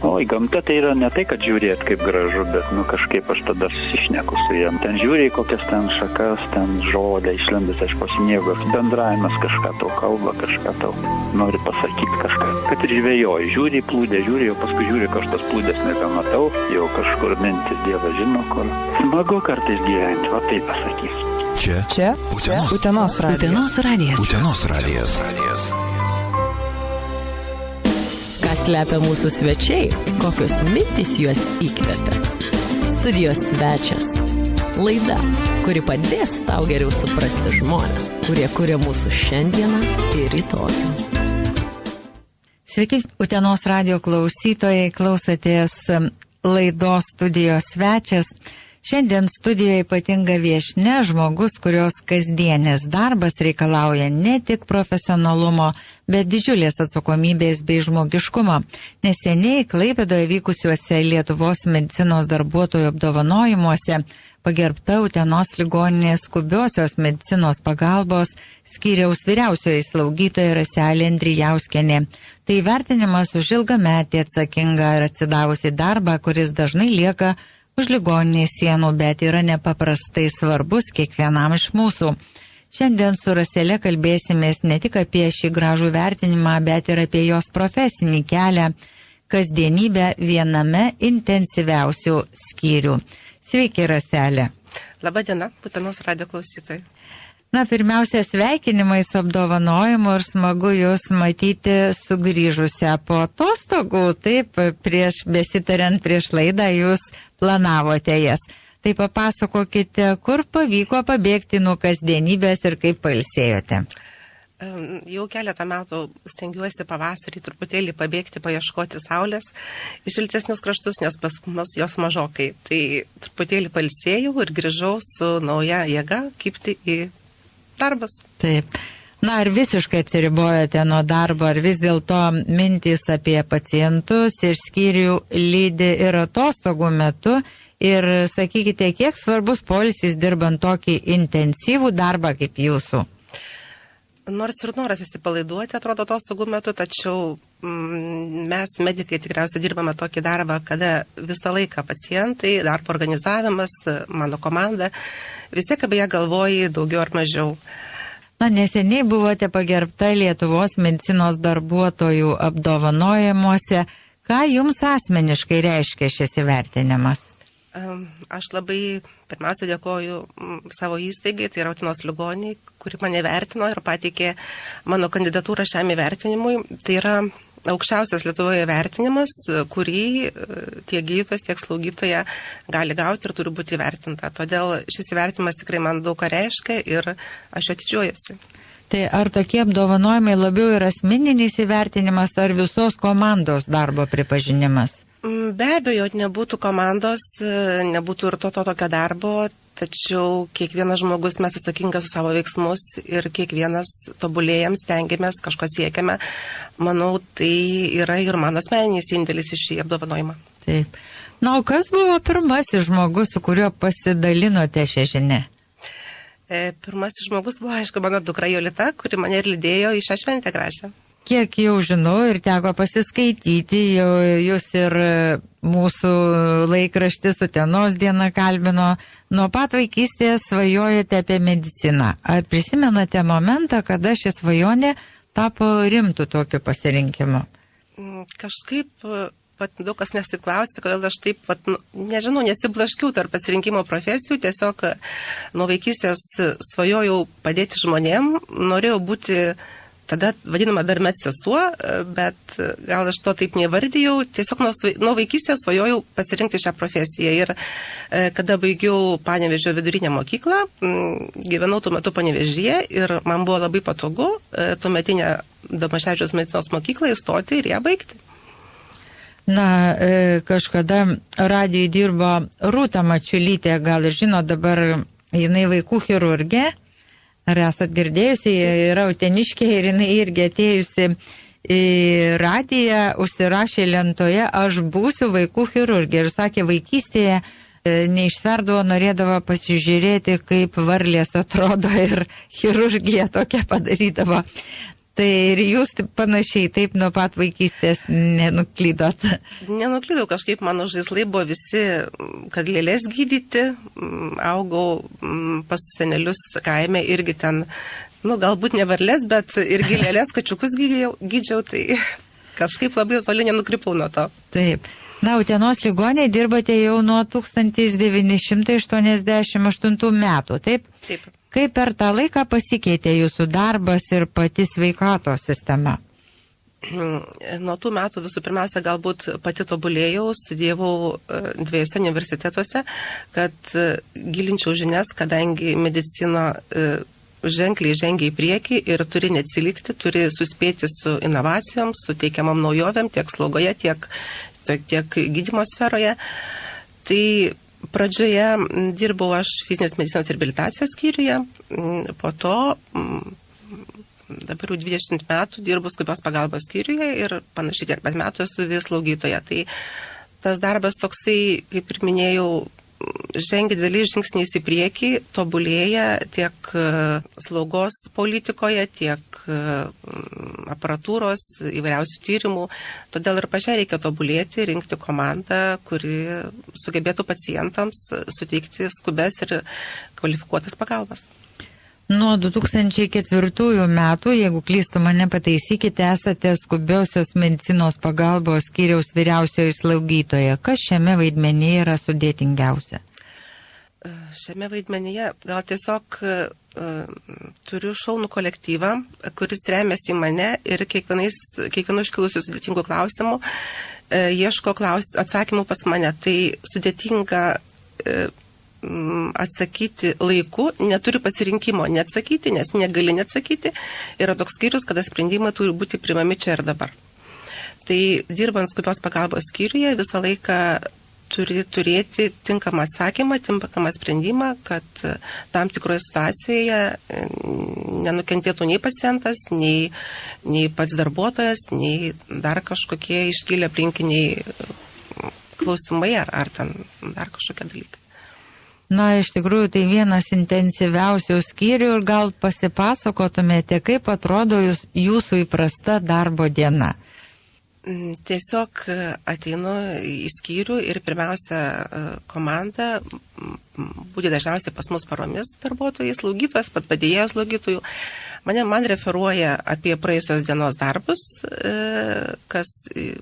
Oi, gamta tai yra ne tai, kad žiūrėt kaip gražu, bet kažkaip aš tada susišneku su jam. Ten žiūrė kokias ten šakas, ten žolę išlendus iš po sniego, bendravimas kažką tau kalba, kažką tau nori pasakyti kažką. Kad ir žvejoji, žiūri plūdę, žiūri, jau paskui žiūri, kad tas plūdės nebematau, jau kažkur mintis Dievas žino kur. Smagu kartais gyventi, va taip pasakysiu. Čia Utenos radijas. Utenos radijas. Ką slepia mūsų svečiai, kokios mintys juos įkvepia. Studijos svečias. Laida, kuri padės tau geriau suprasti žmones, kurie kuria mūsų šiandieną ir rytojų. Sveiki, Utenos radijo klausytojai, klausotės laidos studijos svečias. Šiandien studijoje ypatinga viešnia, žmogus, kurios kasdienės darbas reikalauja ne tik profesionalumo, bet didžiulės atsakomybės bei žmogiškumo. Neseniai Klaipėdoje vykusiuose Lietuvos medicinos darbuotojų apdovanojimuose pagerbta Utenos ligoninės skubiosios medicinos pagalbos skyriaus vyriausioji slaugytoja Raselė Andrijauskienė. Tai vertinimas už ilgametį atsakingą ir atsidavusį darbą, kuris dažnai lieka už ligoninės sienų, bet yra nepaprastai svarbus kiekvienam iš mūsų. Šiandien su Raselė kalbėsimės ne tik apie šį gražų vertinimą, bet ir apie jos profesinį kelią, kasdienybę viename intensyviausių skyrių. Sveiki, Raselė. Labadiena, Utenos radijo klausytojai. Na, pirmiausia, sveikinimai su apdovanojimu ir smagu jūs matyti sugrįžusią po atostogų. Taip, besitariant prieš laidą jūs planavote jas. Tai papasakokite, kur pavyko pabėgti nuo kasdienybės ir kaip pailsėjote. Jau keletą metų stengiuosi pavasarį truputėlį pabėgti, paieškoti saulės iš šiltesnius kraštus, nes pas mus jos mažokai. Tai truputėlį pailsėjau ir grįžau su nauja jėga kibti į darbas. Taip. Na, ar visiškai atsiribojate nuo darbo, ar vis dėlto mintys apie pacientus ir skyrių lydi ir atostogų metu? Ir sakykite, kiek svarbus poilsis dirbant tokį intensyvų darbą kaip jūsų? Nors ir noras įsipalaiduoti, atrodo, atostogų metu, tačiau mes, medikai, tikriausiai dirbame tokį darbą, kada visą laiką pacientai, darbo organizavimas, mano komanda, vis tiek apie ją galvoji daugiau ar mažiau. Na, neseniai buvote pagerbta Lietuvos medicinos darbuotojų apdovanojimuose. Ką jums asmeniškai reiškia šis įvertinimas? Aš labai pirmiausia dėkoju savo įstaigai, tai yra Utenos ligoninei, kuri mane vertino ir pateikė mano kandidatūrą šiam įvertinimui. Tai yra aukščiausias Lietuvoje vertinimas, kurį tiek gydytojas, tiek slaugytoja gali gauti ir turi būti įvertinta. Todėl šis įvertinimas tikrai man daug ką reiškia ir aš jo didžiuojuosi. Tai ar tokie apdovanojimai labiau yra asmeninis įvertinimas ar visos komandos darbo pripažinimas? Be abejo, nebūtų komandos, nebūtų ir tokio darbo, tačiau kiekvienas žmogus mes atsakingas už savo veiksmus ir kiekvienas tobulėjam, stengiamės, kažko siekiame. Manau, tai yra ir mano asmeninis indėlis į šį apdovanojimą. Taip. Na, o kas buvo pirmasis žmogus, su kuriuo pasidalinote šią žinią? Pirmasis žmogus buvo, aišku, mano dukra Jolita, kuri mane ir lydėjo į šią šventę gražią. Kiek jau žinau ir teko pasiskaityti, jūs ir mūsų laikraštis Utenos diena kalbino, nuo pat vaikystės svajojate apie mediciną. Ar prisimenate momentą, kada ši svajonė tapo rimtų tokiu pasirinkimu? Kažkaip, daug kas nesiklausti, kodėl aš taip, nežinau, nesiblaškiau tarp pasirinkimo profesijų, tiesiog nuo vaikystės svajojau padėti žmonėm, norėjau būti tada vadinama dar medsesuo, bet gal aš to taip nevardijau, tiesiog nuo vaikystės svajojau pasirinkti šią profesiją. Ir kada baigiau Panevėžio vidurinę mokyklą, gyvenau tuo metu Panevėžyje ir man buvo labai patogu tuometinę Domaševičiaus medicinos mokyklą įstoti ir ją baigti. Na, kažkada radijui dirbo Rūta Mačiulytė, gal ir žino, dabar jinai vaikų chirurgė. Ar esat girdėjusi, yra uteniškė ir jinai irgi atėjusi į radiją, užsirašė lentoje, aš būsiu vaikų chirurgė. Ir sakė, vaikystėje neištverdavo, norėdavo pasižiūrėti, kaip varlės atrodo ir chirurgija tokia padarydavo. Tai ir jūs panašiai taip nuo pat vaikystės nenuklydot? Nenuklydau, kažkaip mano žaislai buvo visi, kad lėlės gydyti. Augau pas senelius kaime irgi ten, galbūt ne varlės, bet irgi lėlės kačiukus gydžiau, tai kažkaip labai toli nenukrypau nuo to. Taip. Utenos ligoninėje dirbate jau nuo 1988 metų, taip? Taip. Kaip per tą laiką pasikeitė jūsų darbas ir pati sveikatos sistema? Nuo tų metų visų pirmiausia, galbūt pati tobulėjau, studijavau 2 universitetuose, kad gilinčiau žinias, kadangi medicina ženkliai žengia į priekį ir turi neatsilikti, turi suspėti su inovacijom, su teikiamam naujovėm tiek slaugoje, tiek gydymo sferoje. Tai pradžioje dirbau aš fizinės medicinos ir reabilitacijos skyriuje, po to dabar jau 20 metų dirbu skubios pagalbos skyriuje ir panašiai tiek pat metų esu vyr slaugytoja. Tai tas darbas toksai, kaip ir minėjau, žengia dideliais žingsniais į priekį, tobulėja tiek slaugos politikoje, tiek aparatūros, įvairiausių tyrimų. Todėl ir pačiai reikia tobulėti, rinkti komandą, kuri sugebėtų pacientams suteikti skubes ir kvalifikuotas pagalbas. Nuo 2004 metų, jeigu klystu mane pataisykite, esate skubiosios medicinos pagalbos skyriaus vyriausioji slaugytoja. Kas šiame vaidmenyje yra sudėtingiausia? Šiame vaidmenyje gal tiesiog turiu šaunų kolektyvą, kuris remiasi į mane ir kiekvienu iškilusiu sudėtingų klausimų ieško atsakymų pas mane. Tai sudėtinga atsakyti laiku, neturi pasirinkimo neatsakyti, nes negali neatsakyti. Yra toks skyrius, kada sprendimai turi būti priimami čia ir dabar. Tai dirbant skubios pagalbos skyriuje visą laiką turi turėti tinkamą atsakymą, tinkamą sprendimą, kad tam tikroje situacijoje nenukentėtų nei pacientas, nei pats darbuotojas, nei dar kažkokie iškilę aplinkiniai klausimai ar ten dar kažkokie dalykai. Iš tikrųjų, tai vienas intensyviausių skyrių ir gal pasipasakotumėte, kaip atrodo jūsų įprasta darbo diena. Tiesiog ateinu į skyrių ir pirmiausia komanda, būti dažniausiai pas mus paromis darbuotojai, slaugytojas, padėjėjos slaugytojų, man referuoja apie praėjusios dienos darbus, kas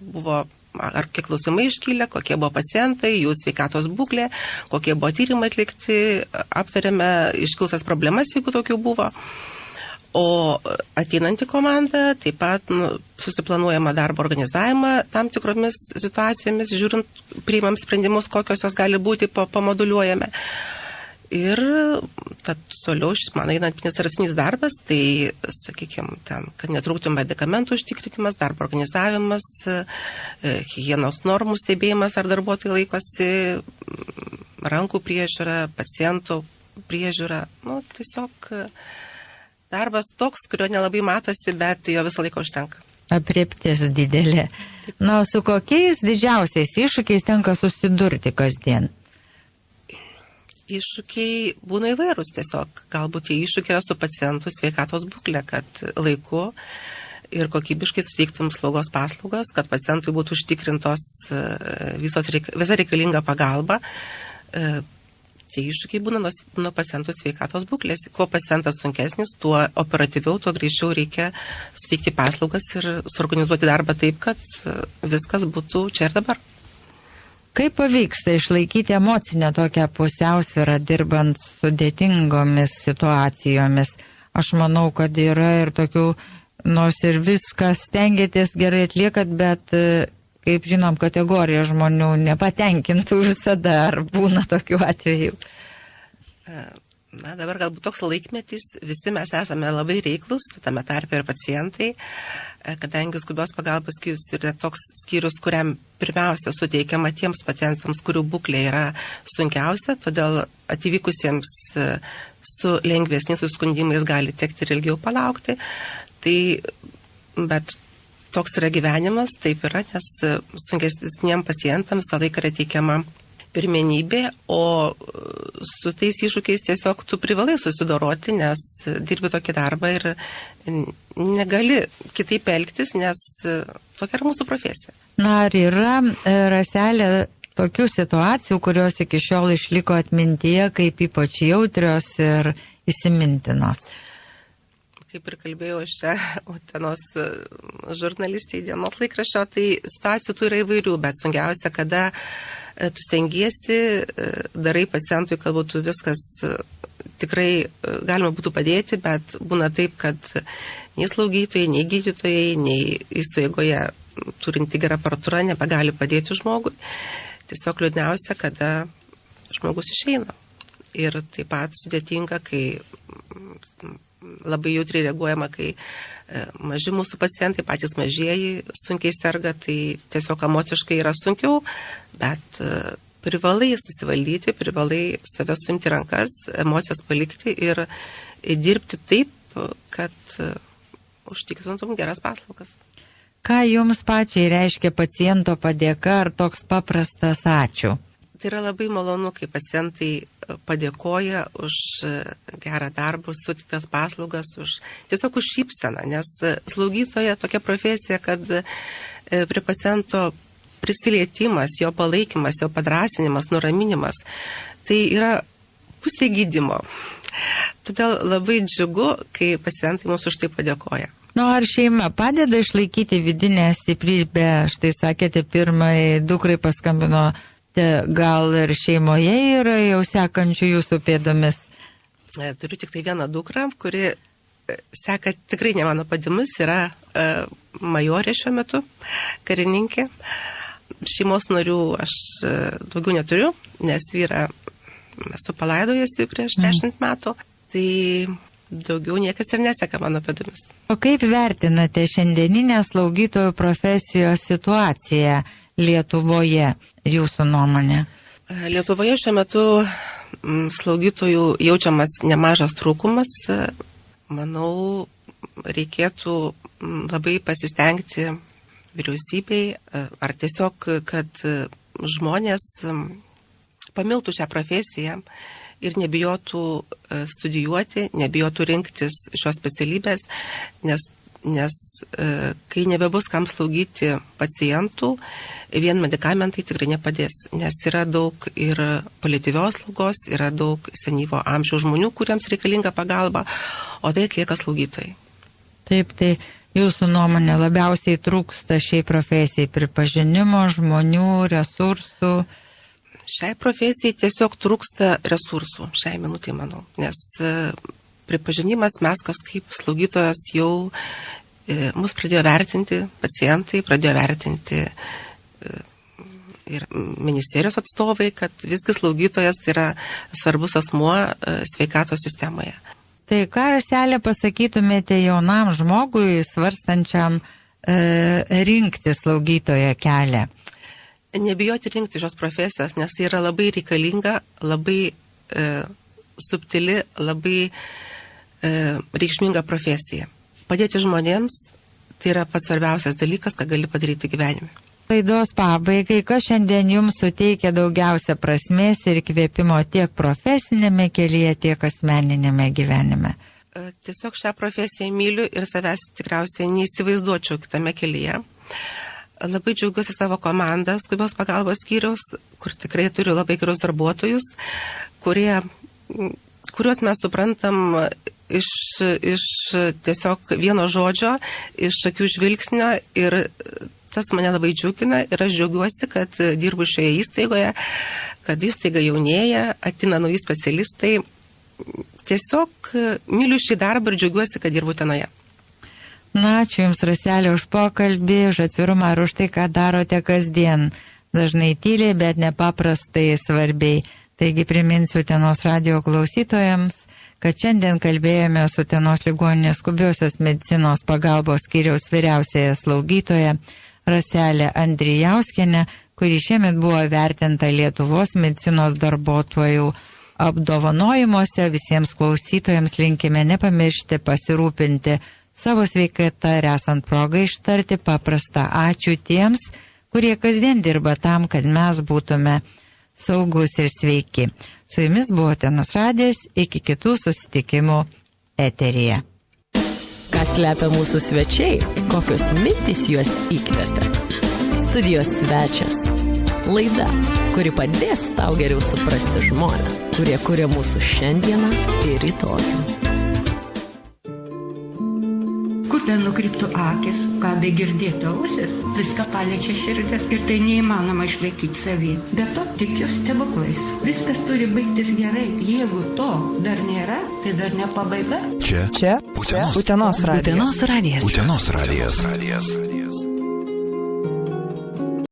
buvo, ar kiek klausimai iškylė, kokie buvo pacientai, jų sveikatos būklė, kokie buvo tyrimai atlikti, aptarėme iškilusias problemas, jeigu tokių buvo. O ateinanti komanda taip pat susiplanuojama darbo organizavimą tam tikromis situacijomis, žiūrint, priimam sprendimus, kokios jos gali būti, pamoduliuojame. Ir tad toliau man eina administracinis darbas, tai, sakykime, ten, kad netrūktų medikamentų užtikrinimas, darbo organizavimas, higienos normų stebėjimas, ar darbuotojai laikosi, rankų priežiūra, pacientų priežiūra, tiesiog darbas toks, kurio nelabai matosi, bet jo visą laiką užtenka. Aprėptis didelė. Su kokiais didžiausiais iššūkiais tenka susidurti kasdien? Iššūkiai būna įvairūs tiesiog. Galbūt tie iššūkiai yra su pacientų sveikatos būklė, kad laiku ir kokybiškai suteiktum slaugos paslaugas, kad pacientui būtų užtikrintos visa reikalinga pagalba. Tie iššūkiai būna nuo pacientų sveikatos būklės. Kuo pacientas sunkesnis, tuo operatyviau, tuo greičiau reikia suteikti paslaugas ir suorganizuoti darbą taip, kad viskas būtų čia ir dabar. Kaip pavyksta išlaikyti emocinę tokią pusiausvyrą dirbant sudėtingomis situacijomis? Aš manau, kad yra ir tokių, nors ir viskas stengiatės gerai atliekat, bet kaip žinom, kategorija žmonių nepatenkintų visada, ar būna tokių atvejų? Dabar galbūt toks laikmetis, visi mes esame labai reiklus, tame tarpe ir pacientai, kadangi skubios pagalbos skyrius yra toks skyrius, kuriam pirmiausia suteikiama tiems pacientams, kurių būklė yra sunkiausia, todėl atvykusiems su lengvesniais suskundimais gali tekti ir ilgiau palaukti. Bet toks yra gyvenimas, taip yra, nes sunkesniem pacientams visą laiką yra teikiama pirmenybė, o su tais iššūkiais tiesiog tu privalai susidoroti, nes dirbi tokį darbą ir negali kitaip elgtis, nes tokia yra mūsų profesija. Na, ar yra, Raselė, tokių situacijų, kurios iki šiol išliko atmintyje kaip ypač jautrios ir įsimintinos? Kaip ir kalbėjau šią Utenos žurnalistė dienos laikraščio, tai situacijų tų yra įvairių, bet sunkiausia, kada tu stengiesi, darai pacientui, kad būtų viskas tikrai galima būtų padėti, bet būna taip, kad nei slaugytojai, nei gydytojai, nei įstaigoje turinti gerą aparatūrą nebegali padėti žmogui. Tiesiog liūdniausia, kada žmogus išeina. Ir taip pat sudėtinga, kai labai jautriai reaguojama, kai maži mūsų pacientai, patys mažieji sunkiai serga, tai tiesiog emociškai yra sunkiau, bet privalai susivaldyti, privalai save suimti rankas, emocijas palikti ir dirbti taip, kad užtikrintum geras paslaugas. Ką jums pačiai reiškia paciento padėka ar toks paprastas ačiū? Tai yra labai malonu, kai pacientai padėkoja už gerą darbą, už sutiktas paslaugas, tiesiog už šypseną, nes slaugytoja tokia profesija, kad prie paciento prisilietimas, jo palaikymas, jo padrasinimas, nuraminimas, tai yra pusė gydymo. Todėl labai džiugu, kai pacientai mums už tai padėkoja. Ar šeima padeda išlaikyti vidinę stiprybę? Štai sakėte, pirmai dukrai paskambino, gal ir šeimoje yra jau sekančių jūsų pėdomis? Turiu tik tai vieną dukrą, kuri seka tikrai ne mano padimis, yra majorė šiuo metu, karininkė. Šeimos narių aš daugiau neturiu, nes vyrą esu palaidojusi prieš 10 metų, tai daugiau niekas ir neseka mano pėdomis. O kaip vertinate šiandieninę slaugytojų profesijos situaciją Lietuvoje, jūsų nuomonė? Lietuvoje šiuo metu slaugytojų jaučiamas nemažas trūkumas. Manau, reikėtų labai pasistengti vyriausybei, ar tiesiog, kad žmonės pamiltų šią profesiją ir nebijotų studijuoti, nebijotų rinktis šios specialybės, nes kai nebebus kam slaugyti pacientų, vien medikamentai tikrai nepadės, nes yra daug ir paliatyvios slaugos, yra daug senyvo amžiaus žmonių, kuriems reikalinga pagalba, o tai atlieka slaugytojai. Taip, tai jūsų nuomonė labiausiai trūksta šiai profesijai pripažinimo, žmonių, resursų? Šiai profesijai tiesiog trūksta resursų, šiai minutė, manau, nes pripažinimas mes kažkaip slaugytojas jau mus pradėjo vertinti, pacientai pradėjo vertinti ir ministerijos atstovai, kad visgi slaugytojas yra svarbus asmuo sveikatos sistemoje. Tai ką, Raselė, pasakytumėte jaunam žmogui, svarstančiam rinkti slaugytojo kelią? Nebijoti rinkti šios profesijos, nes tai yra labai reikalinga, labai subtili, labai reikšminga profesija. Padėti žmonėms tai yra pats svarbiausias dalykas, ką gali padaryti gyvenime. Laidos pabaigai, kas šiandien jums suteikia daugiausia prasmės ir įkvėpimo tiek profesinėme kelyje, tiek asmeninėme gyvenime? Tiesiog šią profesiją myliu ir savęs tikriausiai neįsivaizduočiau kitame kelyje. Labai džiaugiuosi savo komandą skubios pagalbos skyriaus, kur tikrai turiu labai gerus darbuotojus, kuriuos mes suprantam iš tiesiog vieno žodžio, iš akių žvilgsnio, ir tas mane labai džiugina ir aš džiaugiuosi, kad dirbu šioje įstaigoje, kad įstaiga jaunėja, ateina nauji specialistai. Tiesiog myliu šį darbą ir džiaugiuosi, kad dirbu Utenoje. Na, ačiū Jums, Raselė, už pokalbį, už atvirumą ir už tai, ką darote kasdien. Dažnai tyliai, bet nepaprastai svarbiai. Taigi priminsiu Utenos radijo klausytojams, kad šiandien kalbėjome su Utenos ligoninės skubiosios medicinos pagalbos skyriaus vyriausiaja slaugytoja Raselė Andrijauskienė, kuri šiemet buvo vertinta Lietuvos medicinos darbuotojų apdovanojimuose. Visiems klausytojams linkime nepamiršti pasirūpinti savo sveikatą ir esant progą ištarti paprastą ačiū tiems, kurie kasdien dirba tam, kad mes būtume saugus ir sveiki. Su jumis buvo Utenos radijas, iki kitų susitikimų eteryje. Ką slepia mūsų svečiai, kokios mintys juos įkvepia. Studijos svečias. Laida, kuri padės tau geriau suprasti žmones, kurie kuria mūsų šiandieną ir rytojų. Kur ten nukryptų akis, ką begirdėtų ausis, viską paliečia širdis ir tai neįmanoma išlaikyti savį. Be to tikiu stebuklais. Viskas turi baigtis gerai. Jeigu to dar nėra, tai dar ne pabaiga. Čia Utenos radijas. Utenos radijas. Utenos radijas.